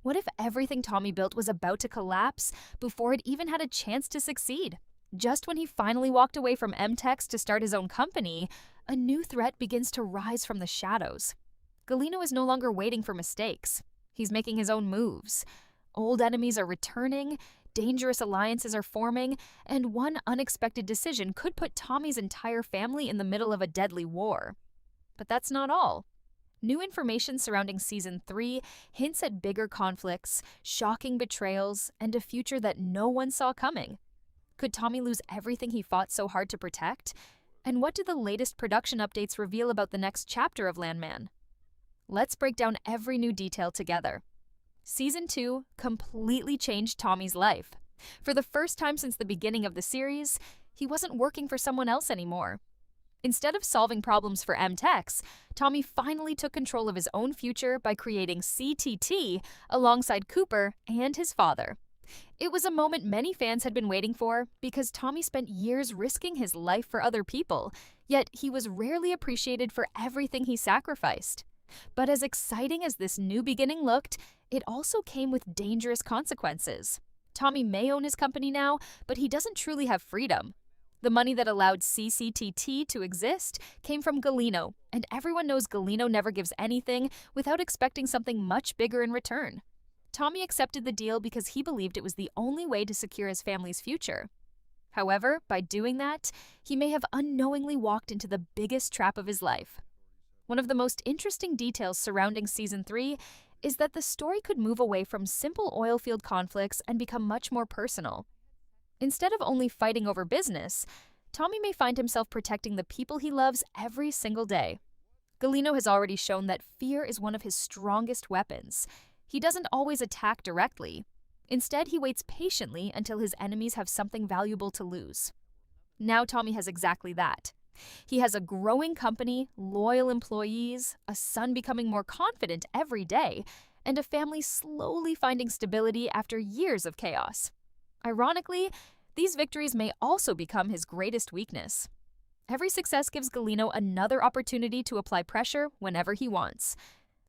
What if everything Tommy built was about to collapse before it even had a chance to succeed? Just when he finally walked away from M-Tex to start his own company, a new threat begins to rise from the shadows. Galino is no longer waiting for mistakes. He's making his own moves. Old enemies are returning, dangerous alliances are forming, and one unexpected decision could put Tommy's entire family in the middle of a deadly war. But that's not all. New information surrounding Season 3 hints at bigger conflicts, shocking betrayals, and a future that no one saw coming. Could Tommy lose everything he fought so hard to protect? And what do the latest production updates reveal about the next chapter of Landman? Let's break down every new detail together. Season 2 completely changed Tommy's life. For the first time since the beginning of the series, he wasn't working for someone else anymore. Instead of solving problems for M-Tex, Tommy finally took control of his own future by creating CTT alongside Cooper and his father. It was a moment many fans had been waiting for because Tommy spent years risking his life for other people, yet he was rarely appreciated for everything he sacrificed. But as exciting as this new beginning looked, it also came with dangerous consequences. Tommy may own his company now, but he doesn't truly have freedom. The money that allowed CCTT to exist came from Galino, and everyone knows Galino never gives anything without expecting something much bigger in return. Tommy accepted the deal because he believed it was the only way to secure his family's future. However, by doing that, he may have unknowingly walked into the biggest trap of his life. One of the most interesting details surrounding Season 3 is that the story could move away from simple oilfield conflicts and become much more personal. Instead of only fighting over business, Tommy may find himself protecting the people he loves every single day. Galino has already shown that fear is one of his strongest weapons. He doesn't always attack directly. Instead, he waits patiently until his enemies have something valuable to lose. Now Tommy has exactly that. He has a growing company, loyal employees, a son becoming more confident every day, and a family slowly finding stability after years of chaos. Ironically, these victories may also become his greatest weakness. Every success gives Galino another opportunity to apply pressure whenever he wants.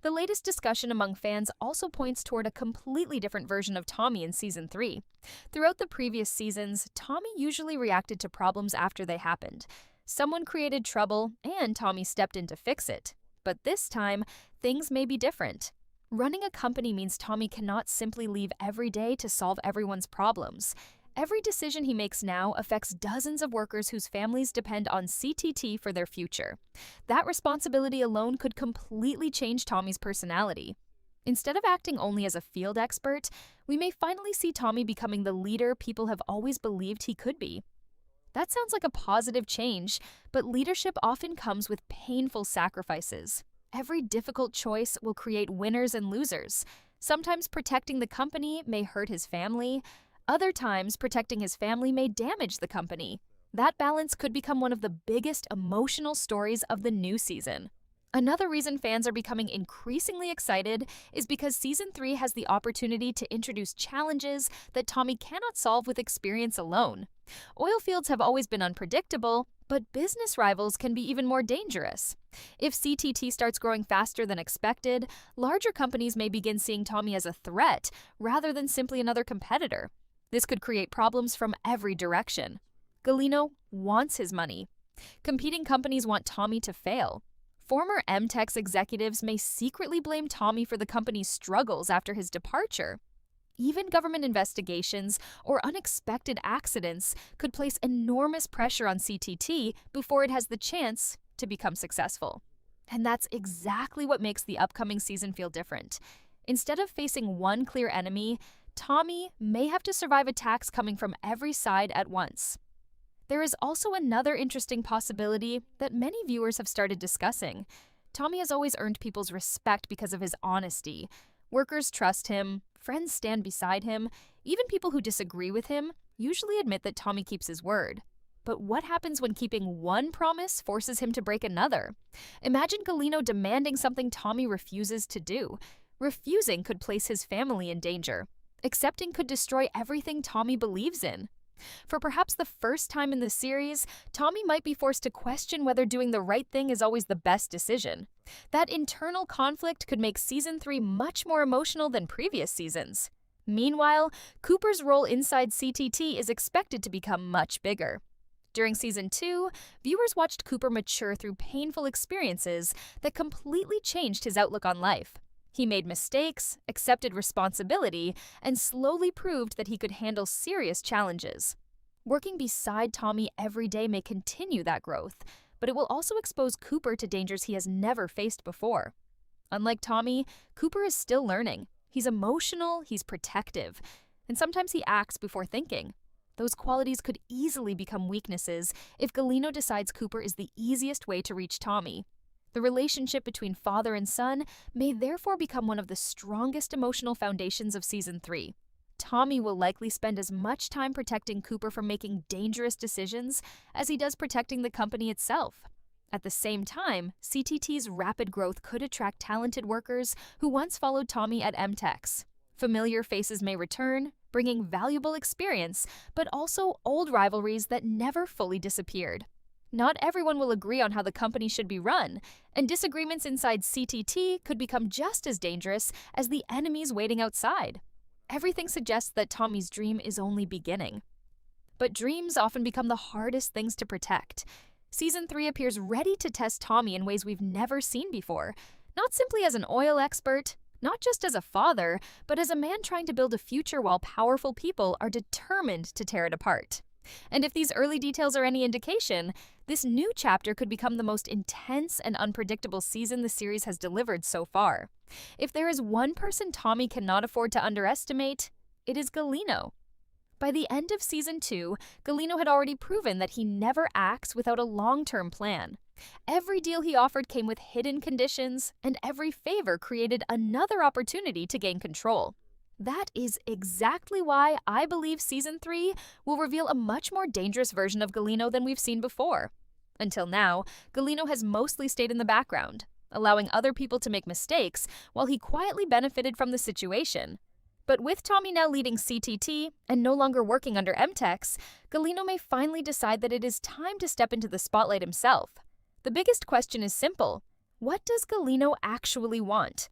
The latest discussion among fans also points toward a completely different version of Tommy in Season 3. Throughout the previous seasons, Tommy usually reacted to problems after they happened. Someone created trouble, and Tommy stepped in to fix it. But this time, things may be different. Running a company means Tommy cannot simply leave every day to solve everyone's problems. Every decision he makes now affects dozens of workers whose families depend on CTT for their future. That responsibility alone could completely change Tommy's personality. Instead of acting only as a field expert, we may finally see Tommy becoming the leader people have always believed he could be. That sounds like a positive change, but leadership often comes with painful sacrifices. Every difficult choice will create winners and losers. Sometimes protecting the company may hurt his family. Other times, protecting his family may damage the company. That balance could become one of the biggest emotional stories of the new season. Another reason fans are becoming increasingly excited is because Season 3 has the opportunity to introduce challenges that Tommy cannot solve with experience alone. Oil fields have always been unpredictable, but business rivals can be even more dangerous. If CTT starts growing faster than expected, larger companies may begin seeing Tommy as a threat rather than simply another competitor. This could create problems from every direction. Galino wants his money. Competing companies want Tommy to fail. Former M-Tex executives may secretly blame Tommy for the company's struggles after his departure. Even government investigations or unexpected accidents could place enormous pressure on CTT before it has the chance to become successful. And that's exactly what makes the upcoming season feel different. Instead of facing one clear enemy, Tommy may have to survive attacks coming from every side at once. There is also another interesting possibility that many viewers have started discussing. Tommy has always earned people's respect because of his honesty. Workers trust him, friends stand beside him, even people who disagree with him usually admit that Tommy keeps his word. But what happens when keeping one promise forces him to break another? Imagine Galino demanding something Tommy refuses to do. Refusing could place his family in danger. Accepting could destroy everything Tommy believes in. For perhaps the first time in the series, Tommy might be forced to question whether doing the right thing is always the best decision. That internal conflict could make Season 3 much more emotional than previous seasons. Meanwhile, Cooper's role inside CTT is expected to become much bigger. During Season 2, viewers watched Cooper mature through painful experiences that completely changed his outlook on life. He made mistakes, accepted responsibility, and slowly proved that he could handle serious challenges. Working beside Tommy every day may continue that growth, but it will also expose Cooper to dangers he has never faced before. Unlike Tommy, Cooper is still learning. He's emotional, he's protective, and sometimes he acts before thinking. Those qualities could easily become weaknesses if Galino decides Cooper is the easiest way to reach Tommy. The relationship between father and son may therefore become one of the strongest emotional foundations of Season 3. Tommy will likely spend as much time protecting Cooper from making dangerous decisions as he does protecting the company itself. At the same time, CTT's rapid growth could attract talented workers who once followed Tommy at M-Tex. Familiar faces may return, bringing valuable experience, but also old rivalries that never fully disappeared. Not everyone will agree on how the company should be run, and disagreements inside CTT could become just as dangerous as the enemies waiting outside. Everything suggests that Tommy's dream is only beginning. But dreams often become the hardest things to protect. Season 3 appears ready to test Tommy in ways we've never seen before, not simply as an oil expert, not just as a father, but as a man trying to build a future while powerful people are determined to tear it apart. And if these early details are any indication, this new chapter could become the most intense and unpredictable season the series has delivered so far. If there is one person Tommy cannot afford to underestimate, it is Galino. By the end of Season 2, Galino had already proven that he never acts without a long-term plan. Every deal he offered came with hidden conditions, and every favor created another opportunity to gain control. That is exactly why I believe Season 3 will reveal a much more dangerous version of Galino than we've seen before. Until now, Galino has mostly stayed in the background, allowing other people to make mistakes while he quietly benefited from the situation. But with Tommy now leading CTT and no longer working under M-Tex, Galino may finally decide that it is time to step into the spotlight himself. The biggest question is simple: what does Galino actually want?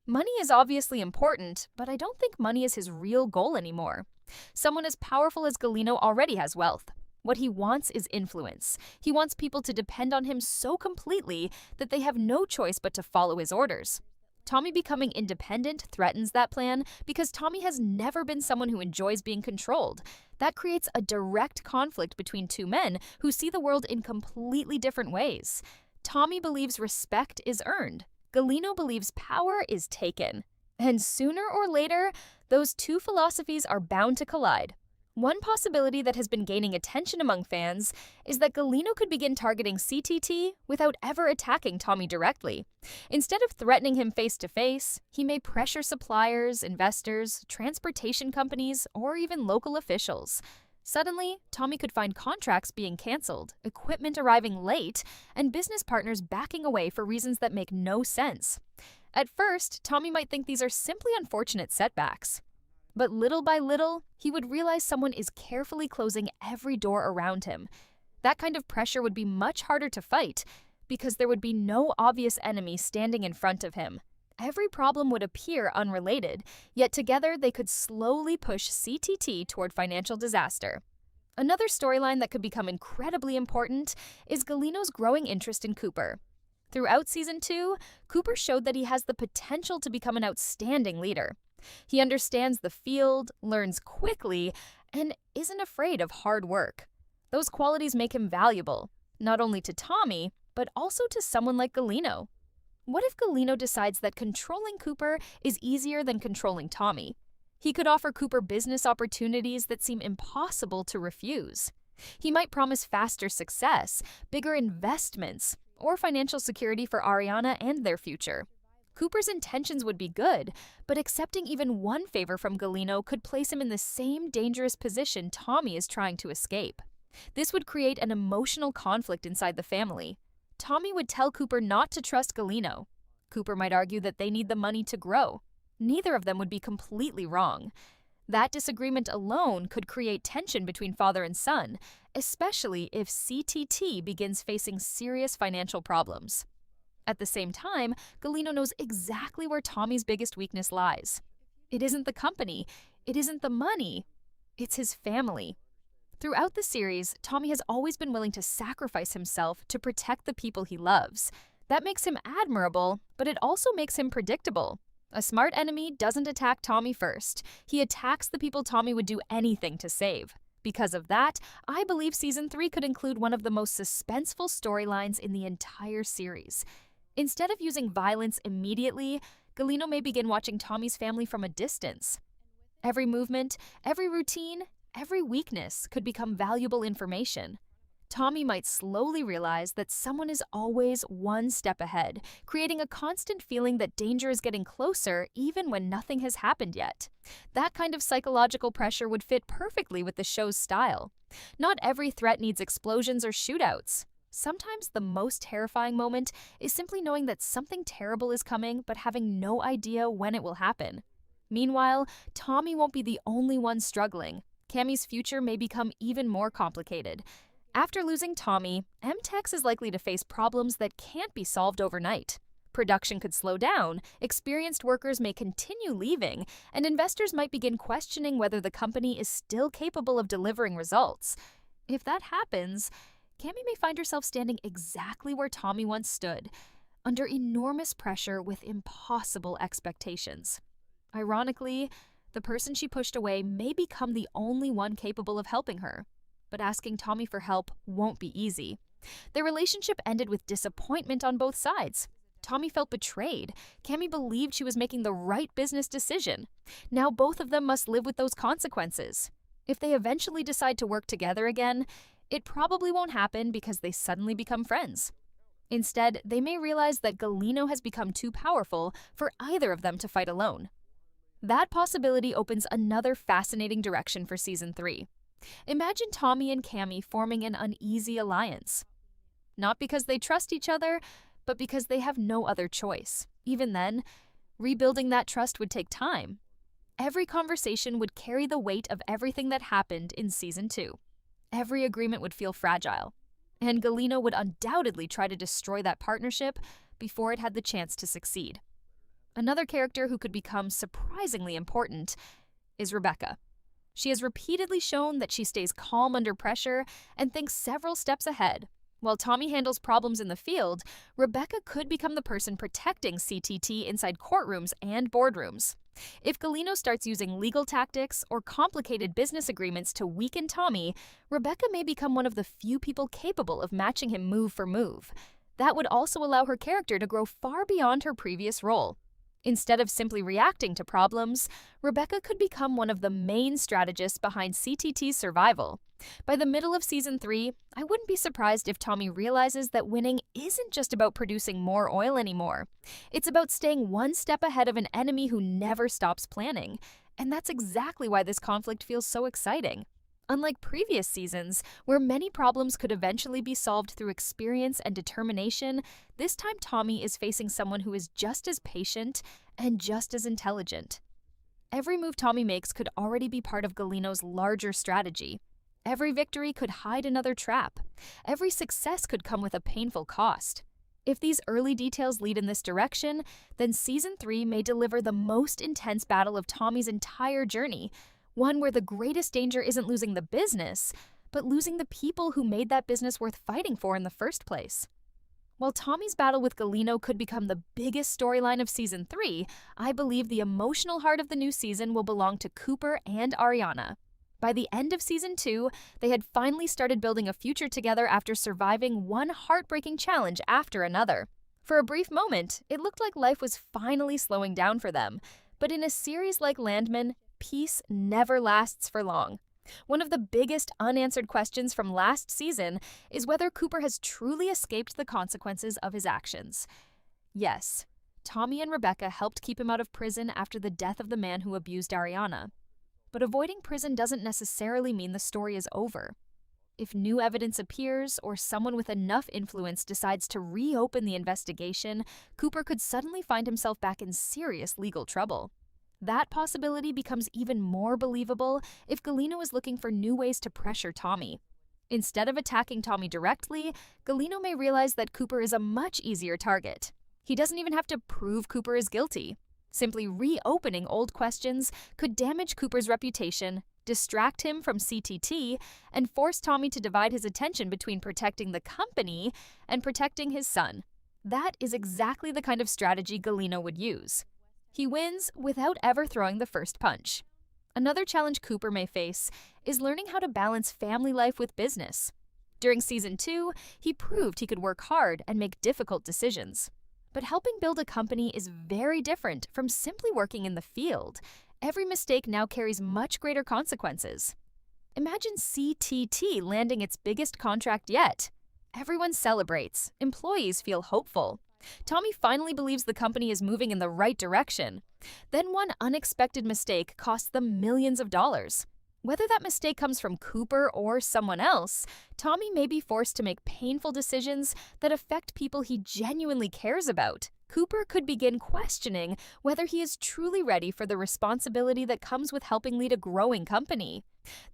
Money is obviously important, but I don't think money is his real goal anymore. Someone as powerful as Galino already has wealth. What he wants is influence. He wants people to depend on him so completely that they have no choice but to follow his orders. Tommy becoming independent threatens that plan because Tommy has never been someone who enjoys being controlled. That creates a direct conflict between two men who see the world in completely different ways. Tommy believes respect is earned. Galino believes power is taken. And sooner or later, those two philosophies are bound to collide. One possibility that has been gaining attention among fans is that Galino could begin targeting CTT without ever attacking Tommy directly. Instead of threatening him face-to-face, he may pressure suppliers, investors, transportation companies, or even local officials. Suddenly, Tommy could find contracts being canceled, equipment arriving late, and business partners backing away for reasons that make no sense. At first, Tommy might think these are simply unfortunate setbacks. But little by little, he would realize someone is carefully closing every door around him. That kind of pressure would be much harder to fight, because there would be no obvious enemy standing in front of him. Every problem would appear unrelated, yet together they could slowly push CTT toward financial disaster. Another storyline that could become incredibly important is Galino's growing interest in Cooper. Throughout Season 2, Cooper showed that he has the potential to become an outstanding leader. He understands the field, learns quickly, and isn't afraid of hard work. Those qualities make him valuable, not only to Tommy, but also to someone like Galino. What if Galino decides that controlling Cooper is easier than controlling Tommy? He could offer Cooper business opportunities that seem impossible to refuse. He might promise faster success, bigger investments, or financial security for Ariana and their future. Cooper's intentions would be good, but accepting even one favor from Galino could place him in the same dangerous position Tommy is trying to escape. This would create an emotional conflict inside the family. Tommy would tell Cooper not to trust Galino. Cooper might argue that they need the money to grow. Neither of them would be completely wrong. That disagreement alone could create tension between father and son, especially if CTT begins facing serious financial problems. At the same time, Galino knows exactly where Tommy's biggest weakness lies. It isn't the company, it isn't the money, it's his family. Throughout the series, Tommy has always been willing to sacrifice himself to protect the people he loves. That makes him admirable, but it also makes him predictable. A smart enemy doesn't attack Tommy first. He attacks the people Tommy would do anything to save. Because of that, I believe Season 3 could include one of the most suspenseful storylines in the entire series. Instead of using violence immediately, Galino may begin watching Tommy's family from a distance. Every movement, every routine, every weakness could become valuable information. Tommy might slowly realize that someone is always one step ahead, creating a constant feeling that danger is getting closer even when nothing has happened yet. That kind of psychological pressure would fit perfectly with the show's style. Not every threat needs explosions or shootouts. Sometimes the most terrifying moment is simply knowing that something terrible is coming but having no idea when it will happen. Meanwhile, Tommy won't be the only one struggling. Cammy's future may become even more complicated. After losing Tommy, M-Tex is likely to face problems that can't be solved overnight. Production could slow down, experienced workers may continue leaving, and investors might begin questioning whether the company is still capable of delivering results. If that happens, Cammy may find herself standing exactly where Tommy once stood, under enormous pressure with impossible expectations. Ironically, the person she pushed away may become the only one capable of helping her. But asking Tommy for help won't be easy. Their relationship ended with disappointment on both sides. Tommy felt betrayed. Cammy believed she was making the right business decision. Now both of them must live with those consequences. If they eventually decide to work together again, it probably won't happen because they suddenly become friends. Instead, they may realize that Galino has become too powerful for either of them to fight alone. That possibility opens another fascinating direction for Season 3. Imagine Tommy and Cammy forming an uneasy alliance. Not because they trust each other, but because they have no other choice. Even then, rebuilding that trust would take time. Every conversation would carry the weight of everything that happened in Season 2. Every agreement would feel fragile. And Galino would undoubtedly try to destroy that partnership before it had the chance to succeed. Another character who could become surprisingly important is Rebecca. She has repeatedly shown that she stays calm under pressure and thinks several steps ahead. While Tommy handles problems in the field, Rebecca could become the person protecting CTT inside courtrooms and boardrooms. If Galino starts using legal tactics or complicated business agreements to weaken Tommy, Rebecca may become one of the few people capable of matching him move for move. That would also allow her character to grow far beyond her previous role. Instead of simply reacting to problems, Rebecca could become one of the main strategists behind CTT's survival. By the middle of Season 3, I wouldn't be surprised if Tommy realizes that winning isn't just about producing more oil anymore. It's about staying one step ahead of an enemy who never stops planning. And that's exactly why this conflict feels so exciting. Unlike previous seasons, where many problems could eventually be solved through experience and determination, this time Tommy is facing someone who is just as patient and just as intelligent. Every move Tommy makes could already be part of Galino's larger strategy. Every victory could hide another trap. Every success could come with a painful cost. If these early details lead in this direction, then Season 3 may deliver the most intense battle of Tommy's entire journey, one where the greatest danger isn't losing the business, but losing the people who made that business worth fighting for in the first place. While Tommy's battle with Galino could become the biggest storyline of Season 3, I believe the emotional heart of the new season will belong to Cooper and Ariana. By the end of Season 2, they had finally started building a future together after surviving one heartbreaking challenge after another. For a brief moment, it looked like life was finally slowing down for them, but in a series like Landman, peace never lasts for long. One of the biggest unanswered questions from last season is whether Cooper has truly escaped the consequences of his actions. Yes, Tommy and Rebecca helped keep him out of prison after the death of the man who abused Ariana. But avoiding prison doesn't necessarily mean the story is over. If new evidence appears or someone with enough influence decides to reopen the investigation, Cooper could suddenly find himself back in serious legal trouble. That possibility becomes even more believable if Galino is looking for new ways to pressure Tommy. Instead of attacking Tommy directly, Galino may realize that Cooper is a much easier target. He doesn't even have to prove Cooper is guilty. Simply reopening old questions could damage Cooper's reputation, distract him from CTT, and force Tommy to divide his attention between protecting the company and protecting his son. That is exactly the kind of strategy Galino would use. He wins without ever throwing the first punch. Another challenge Cooper may face is learning how to balance family life with business. During Season 2, he proved he could work hard and make difficult decisions. But helping build a company is very different from simply working in the field. Every mistake now carries much greater consequences. Imagine CTT landing its biggest contract yet. Everyone celebrates. Employees feel hopeful. Tommy finally believes the company is moving in the right direction. Then one unexpected mistake costs them millions of dollars. Whether that mistake comes from Cooper or someone else, Tommy may be forced to make painful decisions that affect people he genuinely cares about. Cooper could begin questioning whether he is truly ready for the responsibility that comes with helping lead a growing company.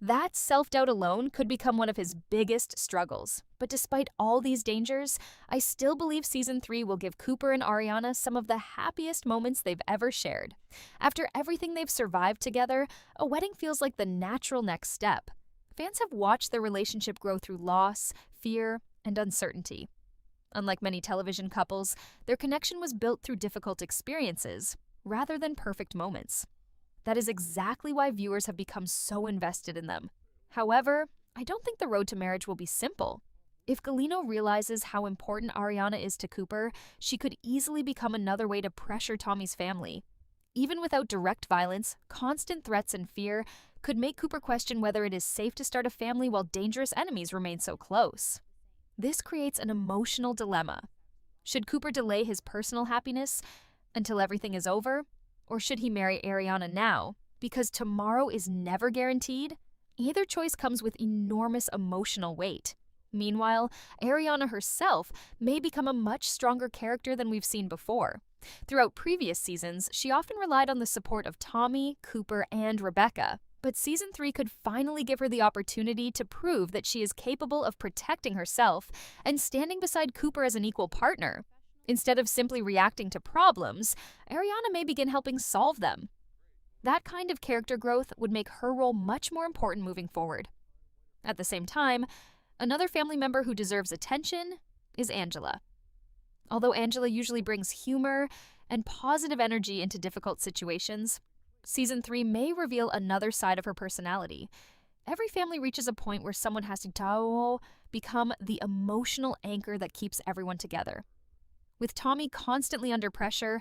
That self-doubt alone could become one of his biggest struggles. But despite all these dangers, I still believe Season 3 will give Cooper and Ariana some of the happiest moments they've ever shared. After everything they've survived together, a wedding feels like the natural next step. Fans have watched their relationship grow through loss, fear, and uncertainty. Unlike many television couples, their connection was built through difficult experiences, rather than perfect moments. That is exactly why viewers have become so invested in them. However, I don't think the road to marriage will be simple. If Galino realizes how important Ariana is to Cooper, she could easily become another way to pressure Tommy's family. Even without direct violence, constant threats and fear could make Cooper question whether it is safe to start a family while dangerous enemies remain so close. This creates an emotional dilemma. Should Cooper delay his personal happiness until everything is over? Or should he marry Ariana now? Because tomorrow is never guaranteed? Either choice comes with enormous emotional weight. Meanwhile, Ariana herself may become a much stronger character than we've seen before. Throughout previous seasons, she often relied on the support of Tommy, Cooper, and Rebecca. But Season 3 could finally give her the opportunity to prove that she is capable of protecting herself and standing beside Cooper as an equal partner. Instead of simply reacting to problems, Ariana may begin helping solve them. That kind of character growth would make her role much more important moving forward. At the same time, another family member who deserves attention is Angela. Although Angela usually brings humor and positive energy into difficult situations, Season 3 may reveal another side of her personality. Every family reaches a point where someone has to become the emotional anchor that keeps everyone together. With Tommy constantly under pressure,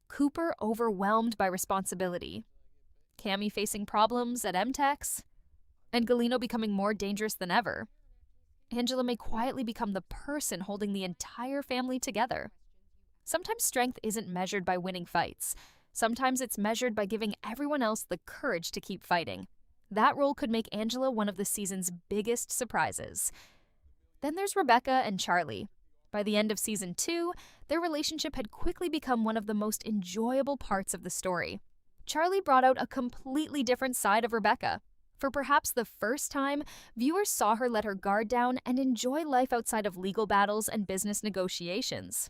Cooper overwhelmed by responsibility, Cammy facing problems at M-Tex, and Galino becoming more dangerous than ever, Angela may quietly become the person holding the entire family together. Sometimes strength isn't measured by winning fights. Sometimes it's measured by giving everyone else the courage to keep fighting. That role could make Angela one of the season's biggest surprises. Then there's Rebecca and Charlie. By the end of Season 2, their relationship had quickly become one of the most enjoyable parts of the story. Charlie brought out a completely different side of Rebecca. For perhaps the first time, viewers saw her let her guard down and enjoy life outside of legal battles and business negotiations.